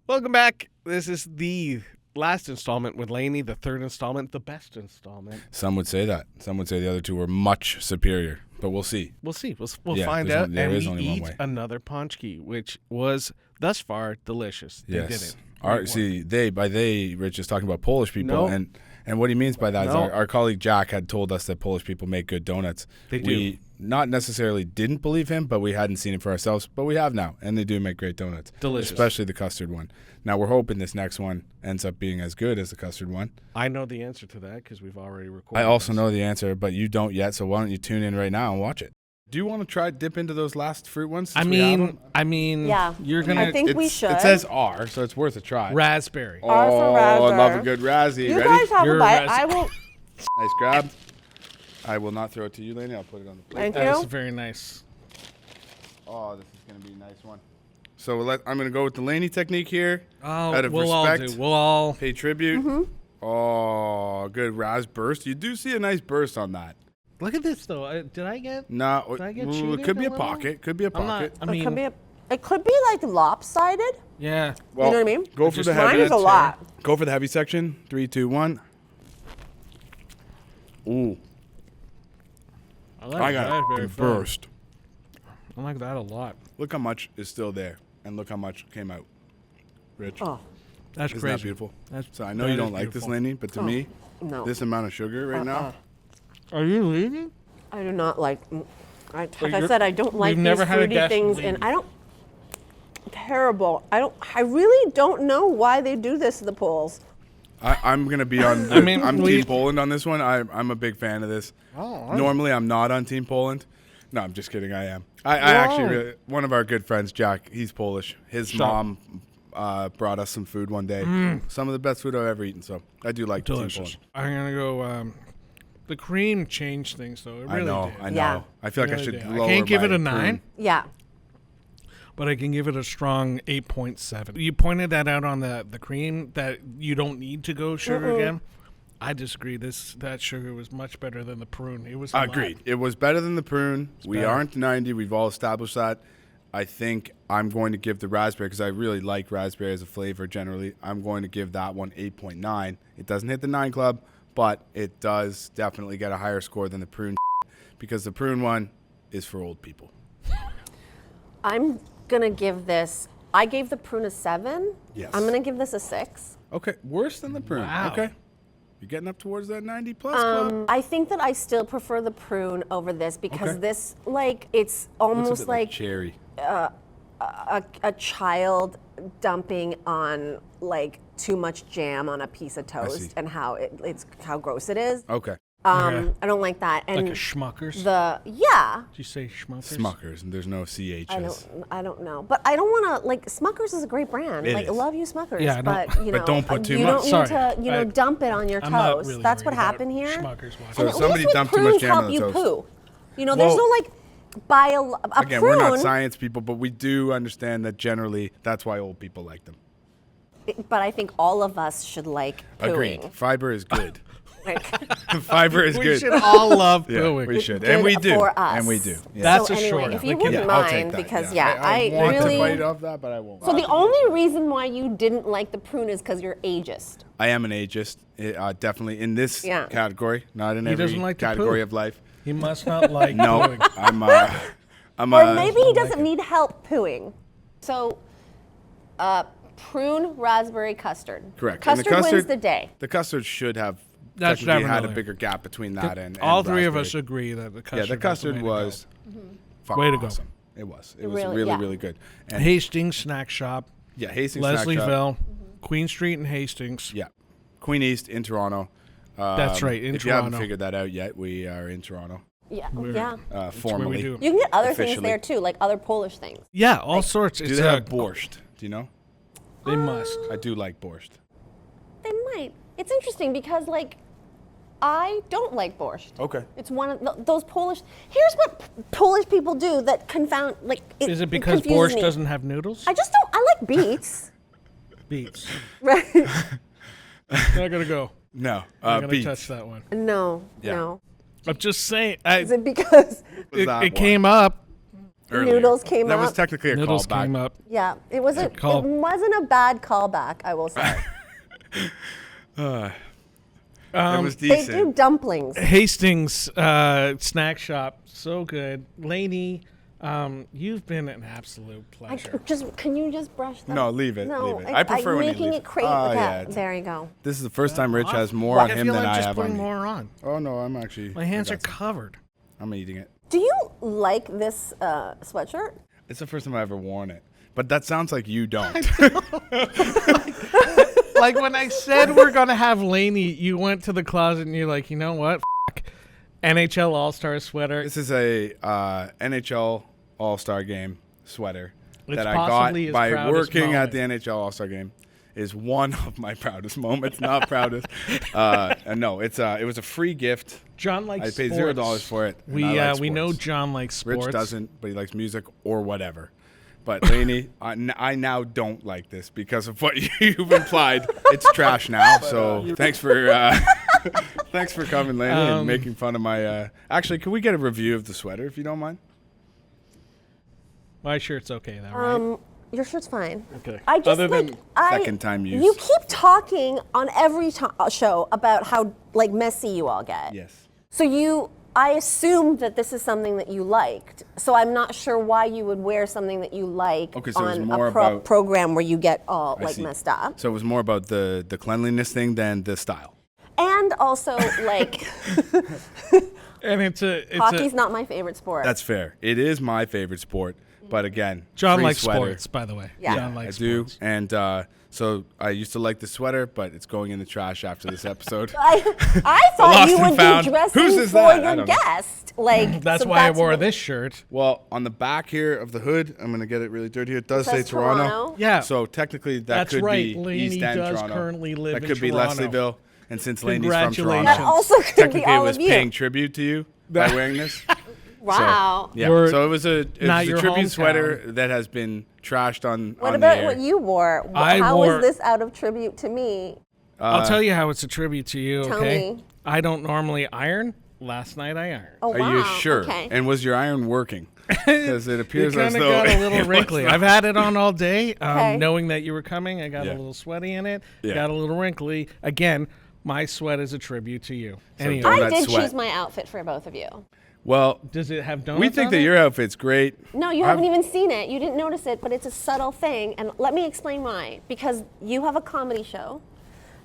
Welcome back. This is the last installment with Lainey, the third installment, the best installment. Some would say that. Some would say the other two were much superior, but we'll see. We'll see. We'll find out. There is we only one eat way. another ponchki, which was thus far delicious. They did it. By they, Rich is talking about Polish people, and what he means by that is our colleague Jack had told us that Polish people make good donuts. They do. We not necessarily didn't believe him, but we hadn't seen it for ourselves. But we have now, and they do make great donuts. Delicious. Especially the custard one. Now, we're hoping this next one ends up being as good as the custard one. I know the answer to that because we've already recorded. I also know the answer, but you don't yet, so why don't you tune in right now and watch it? Do you want to try dip into those last fruit ones? Yeah. You're gonna. I think we should. It says R, so it's worth a try. Raspberry. R for raspberry. I love a good razzie. You Ready? guys have You're a bite. a I will. Nice grab. I will not throw it to you, Lainey. I'll put it on the plate. Thank That's you. very nice. Oh, this is going to be a nice one. So I'm going to go with the Lainey technique here. Oh, out of we'll respect. all do. We'll all. Pay tribute. Mm-hmm. Oh, good raz burst. You do see a nice burst on that. Look at this though. Did I get? No, Did I get it cheated could be a a little? pocket. Could be a I'm not. pocket. I mean, It could be like lopsided. yeah. Well, You know what I mean? Go for the Mine heavy. is a lot. Go for the heavy section. 3, 2, 1. Ooh, I like I got raspberry a fun. burst. I like that a lot. Look how much is still there, and look how much came out. Rich. Oh, That's Isn't crazy. that beautiful? That's- So I know that you is don't like this, beautiful. Lainey, but to me, no. this amount of sugar right now. Are you leaving? I do not like. Like I you're- said, I don't like we've these never had a fruity guest things, leave. and I don't. Terrible. I really don't know why they do this to the Poles. I'm gonna be on. I'm Team Poland on this one. I'm a big fan of this. Oh, Normally, I'm not on Team Poland. No, I'm just kidding. I am. I actually one of our good friends, Jack. He's Polish. His mom brought us some food one day. Some of the best food I've ever eaten. So I do like Team delicious. Poland. I'm gonna go. The cream changed things though. It really I know. did. I know. Yeah. I feel like I Really should did. lower I can't give my it a cream. 9, Yeah. but I can give it a strong 8.7. You pointed that out on the cream that you don't need to go sugar again. I disagree. That sugar was much better than the prune. It was a lot. Agreed. It was better than the prune. We better. aren't 90. We've all established that. I think I'm going to give the raspberry, because I really like raspberry as a flavor generally. I'm going to give that one 8.9. It doesn't hit the 9 club, but it does definitely get a higher score than the prune, because the prune one is for old people. I'm gonna give this. I gave the prune a 7. Yes. I'm gonna give this a 6. Okay, worse than the prune. Wow. Okay. You're getting up towards that 90 plus club. I think that I still prefer the prune over this because Okay. this, like, it's Looks a almost bit like cherry. a child dumping on like too much jam on a piece of see. toast and it's how gross it is. Okay. Okay. I don't like that. And Like a Schmuckers. Did you say Schmuckers? Smuckers, and there's no CHs. I don't know, but I don't want to like. Smuckers is a great brand. It I is. love you, Smuckers. Yeah, I know. but you know, But don't put too you much. don't Sorry. need to, I- dump it on your I'm not toast. really That's worried what happened about here. Schmuckers So And if at somebody least with dumped too much prunes jam on help the you toast. poo. You know, there's Well- no like buy a Again, prune. we're not science people, but we do understand that generally that's why old people like them. But I think all of us should like pooing. Agreed. Fiber is good. Like, Fiber is We good. should all love Yeah, pooing. we should, good and we do, for us. and we do. Yeah. That's so a anyway, short if one. you Like, wouldn't Yeah, I'll take mind, that, because I want really. to bite off that, but I won't. So the only reason why you didn't like the prune is because you're ageist. I am an ageist, definitely in this Yeah. category, not in He every doesn't like to category poo. of life. He must not like No, pooing. I'm Or maybe he doesn't need help pooing. So, prune raspberry custard. correct. And Custard wins the day. The custard should have That's technically had a definitely- bigger gap between that and All three of raspberry. us agree that the custard. Yeah, the custard was fucking Way to go. awesome. It was. It was Really, really, yeah. really good. And Hastings Snack Shop, yeah, Hastings Snack Shop. Leslieville, Queen Street and Hastings. Yeah, Queen East in Toronto. That's right, in if you haven't Toronto. figured that out yet, we are in Toronto Yeah, We're- yeah. where we formally. do. You can get other Officially. things there too, like other Polish things. Yeah, all sorts. Do It's they have borscht? Do you know? They must. I do like borscht. They might. It's interesting because like, I don't like borscht. Okay. It's one of those Polish. Here's what Polish people do that confound like. Is it because confuses borscht me. doesn't have noodles? I just don't. I like beets. Beets. Right. Not gonna go. No, I'm gonna beets. touch that one. No. Yeah. No. I'm just saying. Is it because? Was that It one? came up. earlier. Noodles came That up. was technically a Noodles callback. came up. Yeah, it wasn't. It call- wasn't a bad callback, I will say. It was They decent. do dumplings. Hastings snack shop, so good. Lainey, you've been an absolute pleasure. Can you just brush them? No, leave it. No, leave it. I prefer I'm when you making leave it create. Oh, yeah, yeah. there you go. This is the first time Rich has more on I him feel than like I just have putting on me. more on. Oh no, I'm actually. My hands I are got some. covered. I'm eating it. Do you like this sweatshirt? It's the first time I've ever worn it, but that sounds like you don't. Like when I said we're gonna have Lainey, you went to the closet and you're like, you know what? F- NHL All-Star sweater. This is a NHL All-Star Game sweater It's that I got possibly his by proudest working at moment. the NHL All-Star Game. Is one of my proudest moments, not proudest. No, it was a free gift. John likes I paid sports. $0 for it. and We I like we know sports. John likes sports. Rich doesn't, but he likes music or whatever. But Lainey, I now don't like this because of what you've implied. It's trash now. So thanks for thanks for coming, Lainey, and making fun of my. Actually, can we get a review of the sweater if you don't mind? My shirt's okay though, right? Your shirt's fine. Okay. I just Other like than second time use. You keep talking on every show about how like messy you all get. Yes. So I assumed that this is something that you liked. So I'm not sure why you would wear something that you like Okay, so it was on more a about- program where you get all I like see. messed up. So it was more about the cleanliness thing than the style. And also like and it's hockey's not my favorite sport. That's fair. It is my favorite sport, but again, John free likes sweater. sports, by the way. Yeah. John I likes do, sports. and so I used to like the sweater, but it's going in the trash after this episode. I thought Lost you and would found. be dressing Whose for is that? I your don't know. guest. Like That's so why I wore what- this shirt. Well, on the back here of the hood, I'm gonna get it really dirty here. It does say says Toronto. Toronto. Yeah. So technically, that That's could right. be Lainey East End does Toronto. currently live that in could be Toronto. Leslieville, and since Lainey's from Congratulations. That Toronto, also could be technically it all was of you. paying tribute to you by wearing this. Wow. Yeah. We're So it was a not your tribute hometown. sweater that has been trashed on. What on the about air. what you wore? I How wore- is this out of tribute to me? I'll tell you how it's a tribute to you, Tell okay? me. I don't normally iron. Last night I ironed. Oh Are wow. you sure? Okay. And was your iron working? Because it It appears as kind of though got a it little was wrinkly. not. I've had it on all day. Okay. Knowing that you were coming, I got Yeah. a little sweaty in it. Yeah. Got a little wrinkly. Again, my sweat is a tribute to you. Anyway, don't- I that did sweat. choose my outfit for both of you. Well, does it have donuts we think on that it? your outfit's great. No, you haven't even seen it. You didn't notice it, but it's a subtle thing. And let me explain why. Because you have a comedy show,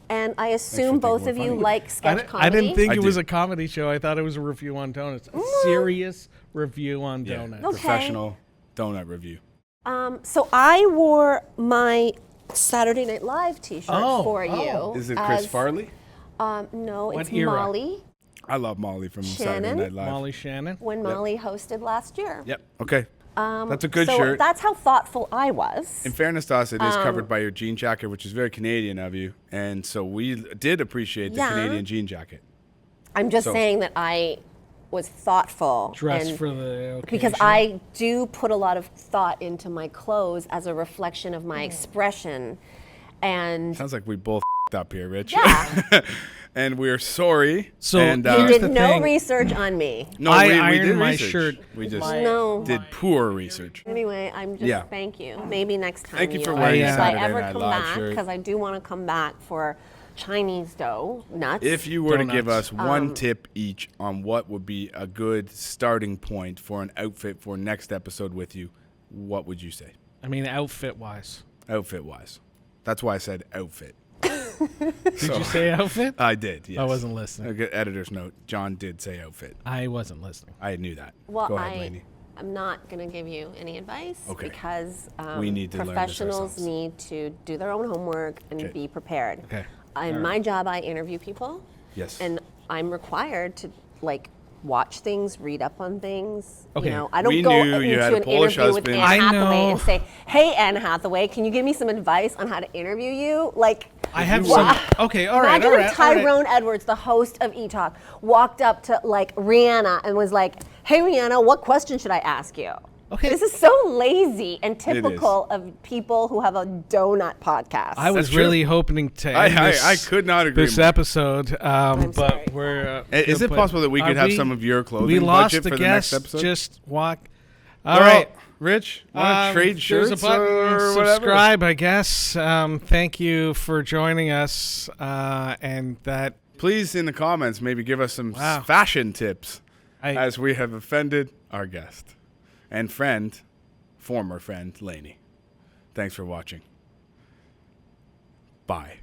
and I assume thinking both we're of you funny. like sketch I comedy. didn't think I it was do. a comedy show. I thought it was a review on donuts. A serious review on donuts. Okay. Professional donut review. So I wore my Saturday Night Live T-shirt Oh, for oh. you. Is it Chris as- Farley? No, What it's era? Molly. I love Molly from Saturday Shannon? Night Live. Molly Shannon. When Molly hosted last year. Yep. Okay. That's a good so shirt. that's how thoughtful I was. In fairness to us, it is covered by your jean jacket, which is very Canadian of you, and so we did appreciate the Yeah. Canadian jean jacket. I'm just So- saying that I was thoughtful. Dress and- for the occasion. because I do put a lot of thought into my clothes as a reflection of my Mm. expression. And Sounds like we both up here, Rich. yeah, And we're sorry. So and, you here's did the no thing. research on me. no, I we ironed did my research. shirt. We just No. did poor research. Anyway, I'm just Yeah. thank you. Maybe next time. Thank you for you'll- wearing your if I Saturday ever Night come Live back, shirt. because I do want to come back for Chinese dough nuts. If you were to give Donuts. us one tip each on what would be a good starting point for an outfit for next episode with you, what would you say? I mean, outfit wise. Outfit wise. That's why I said outfit. Did you say outfit? I did, yes. I wasn't listening. A good editor's note. John did say outfit. I wasn't listening. I knew that. well, Go ahead, Lainey. I'm not going to give you any advice Okay. because We need to learn this professionals ourselves. need to do their own homework and Okay. be prepared. Okay. In my job, I interview people. Yes. And I'm required to like watch things, read up on things. Okay. You know, I don't We go knew you into had a an Polish interview with husband. Anne I Hathaway know. and say, "Hey, Anne Hathaway, can you give me some advice on how to interview you?" Like, I have Wow. some. Okay, all right, imagine all right. if all right. Tyrone Edwards, the host of E-Talk, walked up to like Rihanna and was like, "Hey, Rihanna, what question should I ask you?" Okay. This is so lazy and is. typical of people who have a donut podcast. I was That's true. really hoping to end I could not agree this more. episode, sorry. but we're. Is it but possible that we are could have some of your clothing We lost budget a for the guest. next episode? Just walk. All right. Rich, want to trade shirts There's a button, or whatever? subscribe, I guess. Thank you for joining us. And that Please, in the comments, maybe give us some Wow. fashion tips I as we have offended our guest and friend, former friend, Lainey. Thanks for watching. Bye.